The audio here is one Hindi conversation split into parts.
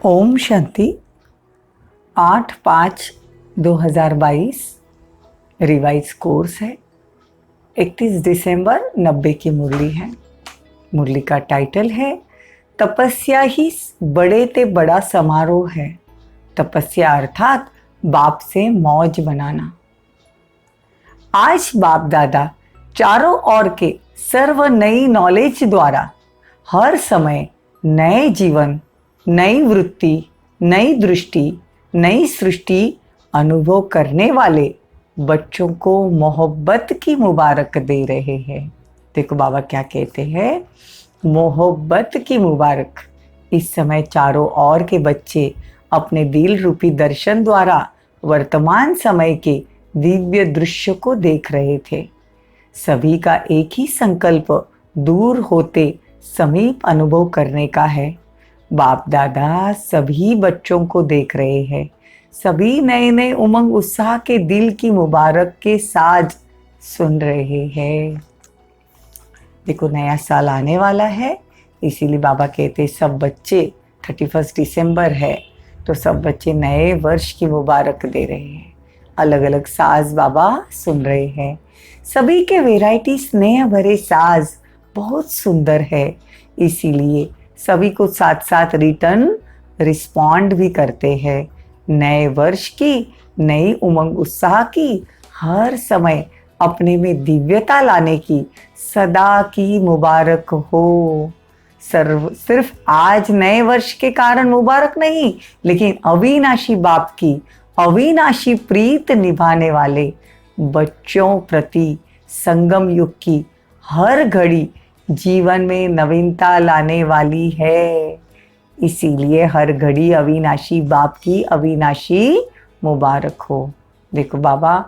ओम शांति 8/5/2022 रिवाइज कोर्स है। 31 दिसंबर 90 की मुरली है। मुरली का टाइटल है तपस्या ही बड़े ते बड़ा समारोह है। तपस्या अर्थात बाप से मौज बनाना। आज बाप दादा चारों ओर के सर्व नई नॉलेज द्वारा हर समय नए जीवन, नई वृत्ति, नई दृष्टि, नई सृष्टि अनुभव करने वाले बच्चों को मोहब्बत की मुबारक दे रहे हैं। देखो बाबा क्या कहते हैं, मोहब्बत की मुबारक। इस समय चारों ओर के बच्चे अपने दिल रूपी दर्शन द्वारा वर्तमान समय के दिव्य दृश्य को देख रहे थे। सभी का एक ही संकल्प दूर होते समीप अनुभव करने का है। बाप दादा सभी बच्चों को देख रहे हैं। सभी नए नए उमंग उत्साह के दिल की मुबारक के साज सुन रहे हैं। देखो नया साल आने वाला है, इसीलिए बाबा कहते सब बच्चे 31 दिसंबर है तो सब बच्चे नए वर्ष की मुबारक दे रहे हैं। अलग अलग साज बाबा सुन रहे हैं। सभी के वेराइटी स्नेह भरे साज बहुत सुंदर है, इसीलिए सभी को साथ साथ रिटर्न रिस्पॉन्ड भी करते हैं। नए वर्ष की, नई उमंग उत्साह की, हर समय अपने में दिव्यता लाने की सदा की मुबारक हो। सिर्फ आज नए वर्ष के कारण मुबारक नहीं, लेकिन अविनाशी बाप की अविनाशी प्रीत निभाने वाले बच्चों प्रति संगम युग की हर घड़ी जीवन में नवीनता लाने वाली है। इसीलिए हर घड़ी अविनाशी बाप की अविनाशी मुबारक हो। देखो बाबा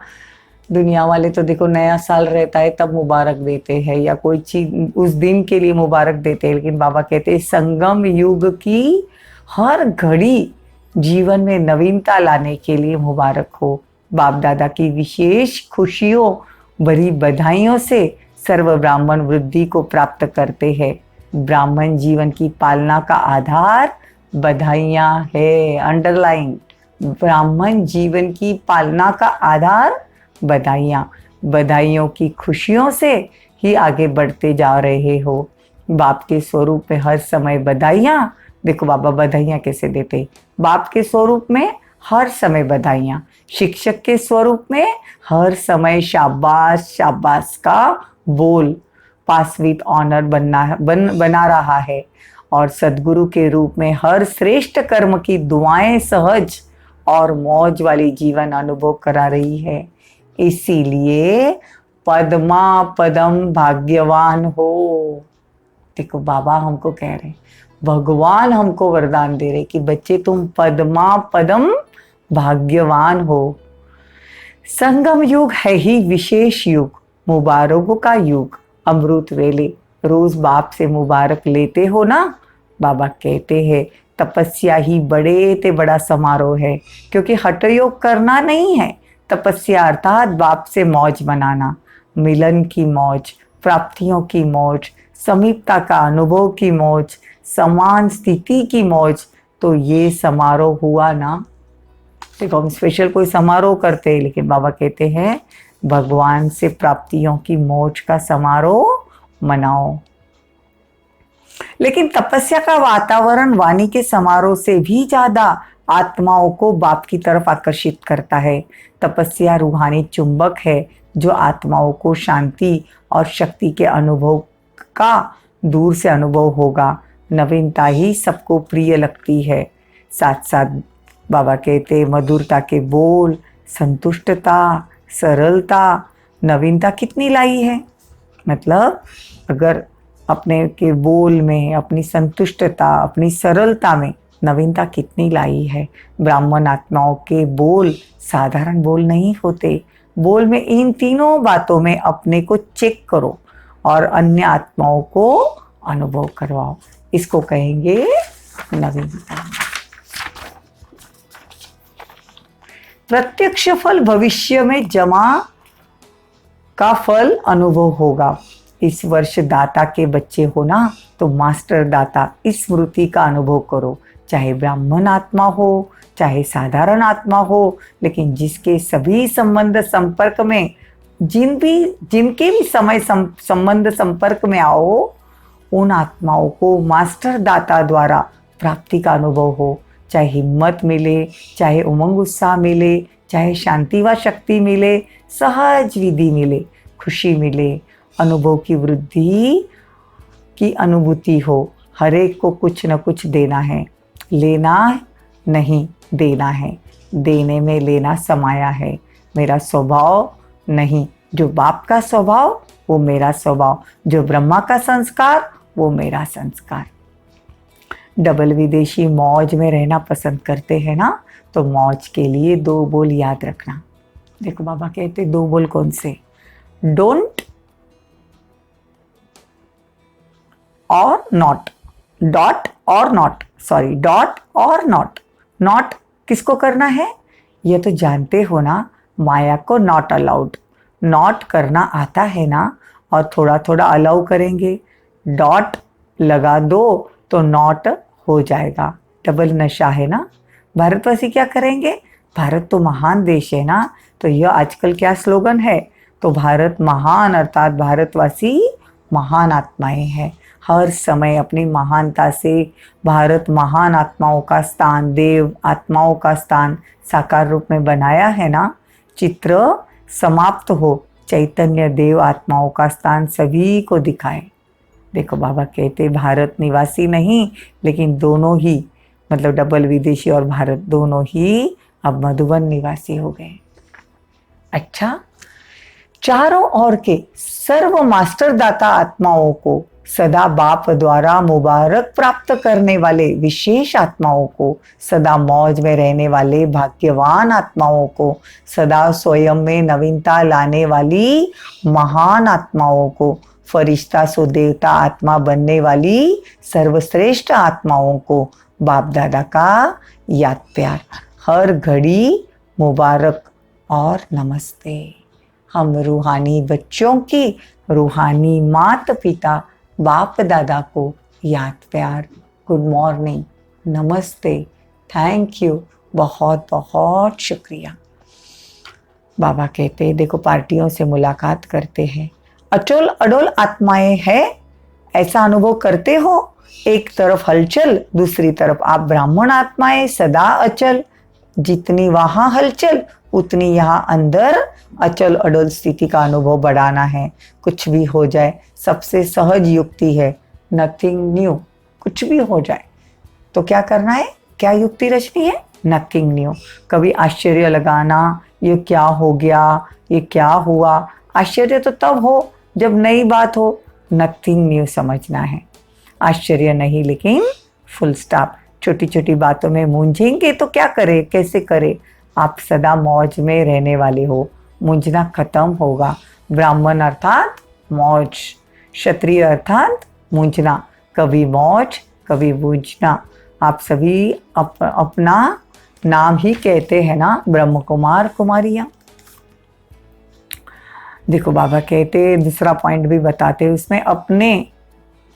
दुनिया वाले तो देखो नया साल रहता है तब मुबारक देते हैं या कोई चीज उस दिन के लिए मुबारक देते हैं, लेकिन बाबा कहते हैं संगम युग की हर घड़ी जीवन में नवीनता लाने के लिए मुबारक हो। बाप दादा की विशेष खुशियों भरी बधाइयों से सर्व ब्राह्मण वृद्धि को प्राप्त करते हैं। ब्राह्मण जीवन की पालना का आधार बधाइयाँ है। अंडरलाइन, ब्राह्मण जीवन की पालना का आधार बधाइयाँ। बधाइयों की खुशियों से ही आगे बढ़ते जा रहे हो। बाप के स्वरूप में हर समय बधाइयाँ। देखो बाबा बधाइयाँ कैसे देते, बाप के स्वरूप में हर समय बधाइयाँ, शिक्षक के स्वरूप में हर समय शाबाश शाबाश का बोल पास विद ऑनर बना रहा है, और सदगुरु के रूप में हर श्रेष्ठ कर्म की दुआएं सहज और मौज वाली जीवन अनुभव करा रही है। इसीलिए पद्मा पदम भाग्यवान हो। देखो बाबा हमको कह रहे, भगवान हमको वरदान दे रहे कि बच्चे तुम पद्मा पदम भाग्यवान हो। संगम युग है ही विशेष युग, मुबारकों का युग। अमृत वेले रोज बाप से मुबारक लेते हो ना। बाबा कहते हैं तपस्या ही बड़े ते बड़ा समारोह है, क्योंकि हठयोग करना नहीं है। तपस्या अर्थात बाप से मौज मनाना, मिलन की मौज, प्राप्तियों की मौज, समीपता का अनुभव की मौज, समान स्थिति की मौज। तो ये समारोह हुआ ना। देखो हम स्पेशल कोई समारोह करते हैं, लेकिन बाबा कहते हैं भगवान से प्राप्तियों की मौज का समारोह मनाओ। लेकिन तपस्या का वातावरण वाणी के समारोह से भी ज्यादा आत्माओं को बाप की तरफ आकर्षित करता है। तपस्या रूहानी चुंबक है जो आत्माओं को शांति और शक्ति के अनुभव का दूर से अनुभव होगा। नवीनता ही सबको प्रिय लगती है। साथ साथ बाबा कहते मधुरता के बोल, संतुष्टता, सरलता, नवीनता कितनी लाई है। मतलब अगर अपने के बोल में, अपनी संतुष्टता, अपनी सरलता में नवीनता कितनी लाई है। ब्राह्मण आत्माओं के बोल साधारण बोल नहीं होते। बोल में इन तीनों बातों में अपने को चेक करो और अन्य आत्माओं को अनुभव करवाओ। इसको कहेंगे नवीनता। प्रत्यक्ष फल भविष्य में जमा का फल अनुभव होगा। इस वर्ष दाता के बच्चे हो ना, तो मास्टर दाता इस स्मृति का अनुभव करो चाहे ब्राह्मण आत्मा हो चाहे साधारण आत्मा हो, लेकिन जिसके सभी संबंध संपर्क में जिनके भी समय संबंध संपर्क में आओ, उन आत्माओं को मास्टर दाता द्वारा प्राप्ति का अनुभव हो, चाहे हिम्मत मिले, चाहे उमंग उत्साह मिले, चाहे शांति व शक्ति मिले, सहज विधि मिले, खुशी मिले, अनुभव की वृद्धि की अनुभूति हो। हर एक को कुछ न कुछ देना है, लेना नहीं देना है, देने में लेना समाया है। मेरा स्वभाव नहीं, जो बाप का स्वभाव वो मेरा स्वभाव, जो ब्रह्मा का संस्कार वो मेरा संस्कार। डबल विदेशी मौज में रहना पसंद करते हैं ना, तो मौज के लिए 2 बोल याद रखना। देखो बाबा कहते 2 बोल कौन से? डोंट और नॉट, डॉट और नॉट, सॉरी डॉट और नॉट। नॉट किसको करना है? ये तो जानते हो ना, माया को नॉट अलाउड। नॉट करना आता है ना, और थोड़ा थोड़ा अलाउ करेंगे। डॉट लगा दो तो नॉट हो जाएगा। डबल नशा है ना। भारतवासी क्या करेंगे? भारत तो महान देश है ना, तो यह आजकल क्या स्लोगन है? तो भारत महान, अर्थात भारतवासी महान आत्माएं हैं। हर समय अपनी महानता से भारत महान आत्माओं का स्थान, देव आत्माओं का स्थान साकार रूप में बनाया है ना। चित्र समाप्त हो, चैतन्य देव आत्माओं का स्थान सभी को दिखाए। देखो बाबा कहते भारत निवासी नहीं, लेकिन दोनों ही, मतलब डबल विदेशी और भारत दोनों ही अब मधुबन निवासी हो गए। अच्छा, चारों ओर के सर्व मास्टर दाता आत्माओं को, सदा बाप द्वारा मुबारक प्राप्त करने वाले विशेष आत्माओं को, सदा मौज में रहने वाले भाग्यवान आत्माओं को, सदा स्वयं में नवीनता लाने वाली महान आत्माओं को, फरिश्ता सो देवता आत्मा बनने वाली सर्वश्रेष्ठ आत्माओं को बाप दादा का याद प्यार, हर घड़ी मुबारक और नमस्ते। हम रूहानी बच्चों की रूहानी माता पिता बाप दादा को याद प्यार, गुड मॉर्निंग, नमस्ते, थैंक यू, बहुत बहुत शुक्रिया। बाबा कहते देखो पार्टियों से मुलाकात करते हैं, अचल अडोल आत्माएं हैं, ऐसा अनुभव करते हो। एक तरफ हलचल, दूसरी तरफ आप ब्राह्मण आत्माएं सदा अचल। जितनी वहां हलचल उतनी यहाँ अंदर अचल अडोल स्थिति का अनुभव बढ़ाना है। कुछ भी हो जाए, सबसे सहज युक्ति है नथिंग न्यू। कुछ भी हो जाए तो क्या करना है, क्या युक्ति रचनी है? Nothing new. कभी आश्चर्य लगाना, ये क्या हो गया, ये क्या हुआ। आश्चर्य तो तब हो जब नई बात हो, नथिंग न्यू समझना है। आश्चर्य नहीं, लेकिन फुल स्टॉप। छोटी छोटी बातों में मूंझेंगे तो क्या करें, कैसे करें? आप सदा मौज में रहने वाले हो, मूंझना खत्म होगा। ब्राह्मण अर्थात मौज, क्षत्रिय अर्थात मूंझना। कभी मौज कभी मूंझना। आप सभी अपना नाम ही कहते हैं ना, ब्रह्म कुमार कुमारियाँ। देखो बाबा कहते दूसरा पॉइंट भी बताते, उसमें अपने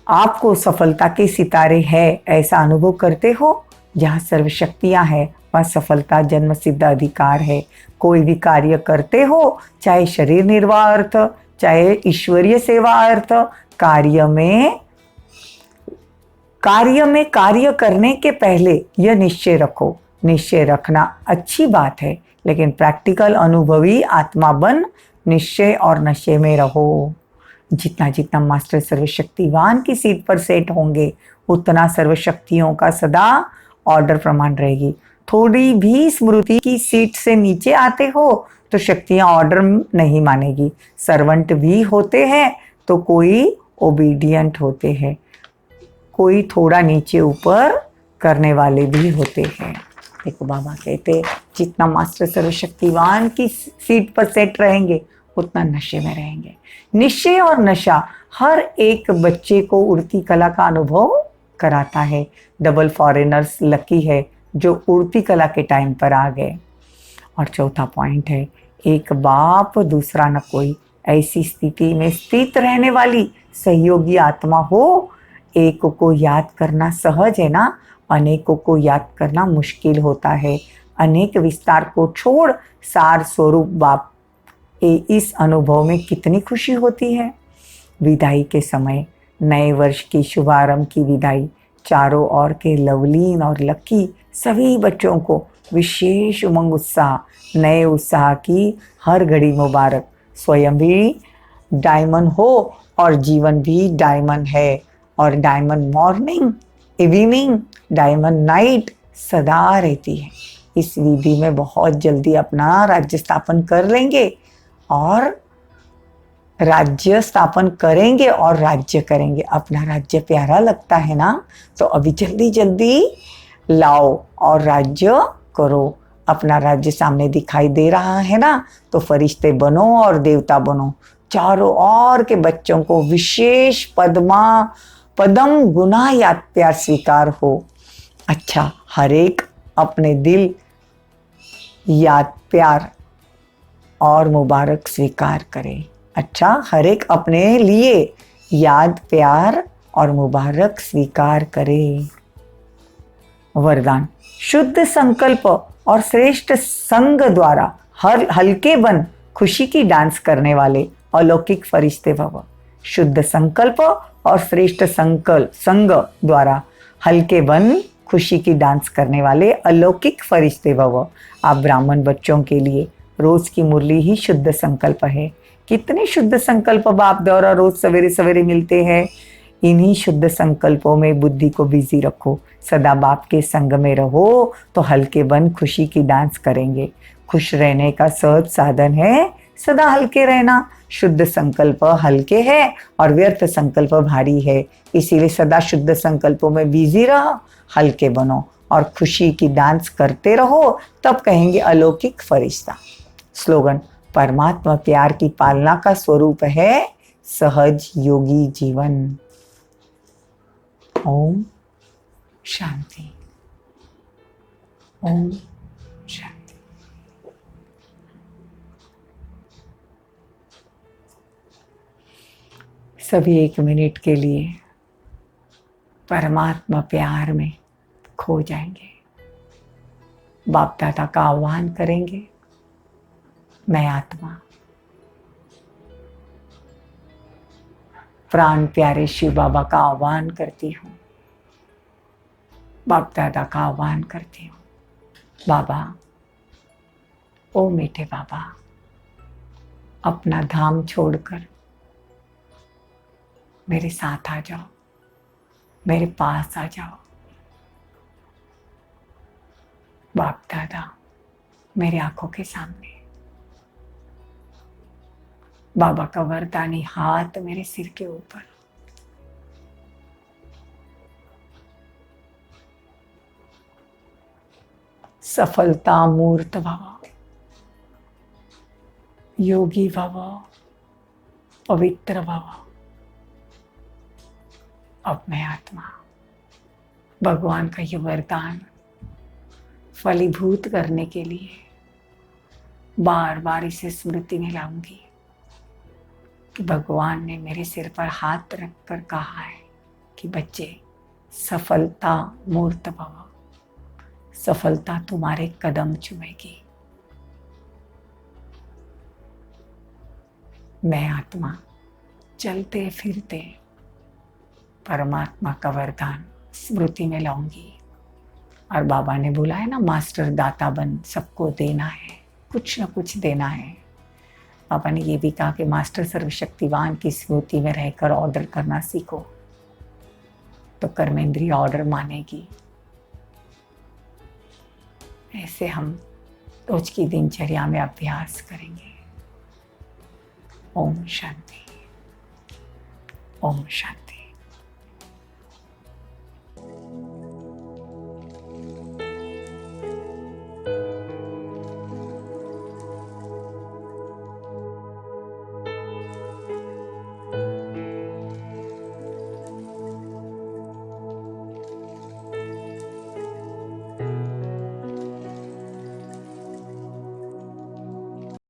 आपको सफलता के सितारे है ऐसा अनुभव करते हो। जहाँ सर्वशक्तियाँ हैं वहाँ सफलता जन्म सिद्ध अधिकार है। कोई भी कार्य करते हो, चाहे शरीर निर्वाह अर्थ, चाहे ईश्वरीय सेवा अर्थ, कार्य में कार्य करने के पहले यह निश्चय रखो। निश्चय रखना अच्छी बात है, लेकिन प्रैक्टिकल अनुभवी आत्मा बन निश्चय और नशे में रहो। जितना जितना मास्टर सर्वशक्तिवान की सीट पर सेट होंगे, उतना सर्वशक्तियों का सदा ऑर्डर प्रमाण रहेगी। थोड़ी भी स्मृति की सीट से नीचे आते हो तो शक्तियां ऑर्डर नहीं मानेगी। सर्वेंट भी होते हैं तो कोई ओबीडियंट होते हैं, कोई थोड़ा नीचे ऊपर करने वाले भी होते हैं। देखो बाबा कहते जितना मास्टर सर्वशक्तिवान की सीट पर सेट रहेंगे उतना नशे में रहेंगे। निश्चय और नशा हर एक बच्चे को उड़ती कला का अनुभव कराता है। डबल फॉरेनर्स लकी है जो उड़ती कला के टाइम पर आ गए। और चौथा पॉइंट है, एक बाप दूसरा न कोई। ऐसी स्थिति में स्थित रहने वाली सहयोगी आत्मा हो। एक को याद करना सहज है ना, अनेकों को याद करना मुश्किल होता है। अनेक विस्तार को छोड़ सार स्वरूप बाप के इस अनुभव में कितनी खुशी होती है। विदाई के समय नए वर्ष की शुभारंभ की विदाई चारों ओर के लवलीन और लकी सभी बच्चों को विशेष उमंग उत्साह, नए उत्साह की हर घड़ी मुबारक। स्वयं भी डायमंड हो और जीवन भी डायमंड है, और diamond morning, evening, diamond night सदा रहती है। इस विधि में बहुत जल्दी अपना राज्य स्थापन कर लेंगे और राज्य स्थापन करेंगे और राज्य करेंगे। अपना राज्य प्यारा लगता है ना, तो अभी जल्दी जल्दी लाओ और राज्य करो। अपना राज्य सामने दिखाई दे रहा है ना, तो फरिश्ते बनो और देवता बनो। चारों ओर के बच्चों को विशेष पदम गुना याद प्यार स्वीकार हो। अच्छा, हर एक अपने दिल याद प्यार और मुबारक स्वीकार करे। अच्छा, हर एक अपने लिए याद प्यार और मुबारक स्वीकार करे। वरदान: शुद्ध संकल्प और श्रेष्ठ संग द्वारा हर हल्के बन खुशी की डांस करने वाले अलौकिक फरिश्ते भव। शुद्ध संकल्प और श्रेष्ठ संग द्वारा हल्के बन खुशी की डांस करने वाले अलौकिक फरिश्ते भव। आप ब्राह्मण बच्चों के लिए रोज की मुरली ही शुद्ध संकल्प है। कितने शुद्ध संकल्प बाप द्वारा रोज सवेरे सवेरे मिलते हैं। इन्हीं शुद्ध संकल्पों में बुद्धि को बिजी रखो। सदा बाप के संग में रहो तो हल्के बन खुशी की डांस करेंगे। खुश रहने का सहज साधन है सदा हल्के रहना। शुद्ध संकल्प हल्के है और व्यर्थ संकल्प भारी है। इसीलिए सदा शुद्ध संकल्पों में बिजी रहो, हल्के बनो और खुशी की डांस करते रहो, तब कहेंगे अलौकिक फरिश्ता। स्लोगन: परमात्मा प्यार की पालना का स्वरूप है सहज योगी जीवन। ओम शांति। ओम शांति। सभी 1 मिनट के लिए परमात्मा प्यार में खो जाएंगे। बाप दादा का आह्वान करेंगे। मैं आत्मा प्राण प्यारे शिव बाबा का आह्वान करती हूँ। बाप दादा का आह्वान करती हूँ। बाबा, ओ मीठे बाबा, अपना धाम छोड़कर मेरे साथ आ जाओ, मेरे पास आ जाओ। बाप दादा मेरी आंखों के सामने, बाबा का वरदानी हाथ मेरे सिर के ऊपर। सफलता मूर्त भव, योगी भव, पवित्र भव। अब मैं आत्मा भगवान का ये वरदान फलीभूत करने के लिए बार बार इसे स्मृति में लाऊंगी कि भगवान ने मेरे सिर पर हाथ रखकर कहा है कि बच्चे, सफलता मूर्त भव, सफलता तुम्हारे कदम चूमेगी। मैं आत्मा चलते फिरते परमात्मा का वरदान स्मृति में लाऊंगी। और बाबा ने बोला है ना, मास्टर दाता बन, सबको देना है, कुछ न कुछ देना है। पापा ने ये भी कहा कि मास्टर सर्वशक्तिवान की स्मृति में रहकर ऑर्डर करना सीखो, तो कर्मेंद्रिय ऑर्डर मानेगी। ऐसे हम रोज की दिनचर्या में अभ्यास करेंगे। ओम शांति। ओम शांति।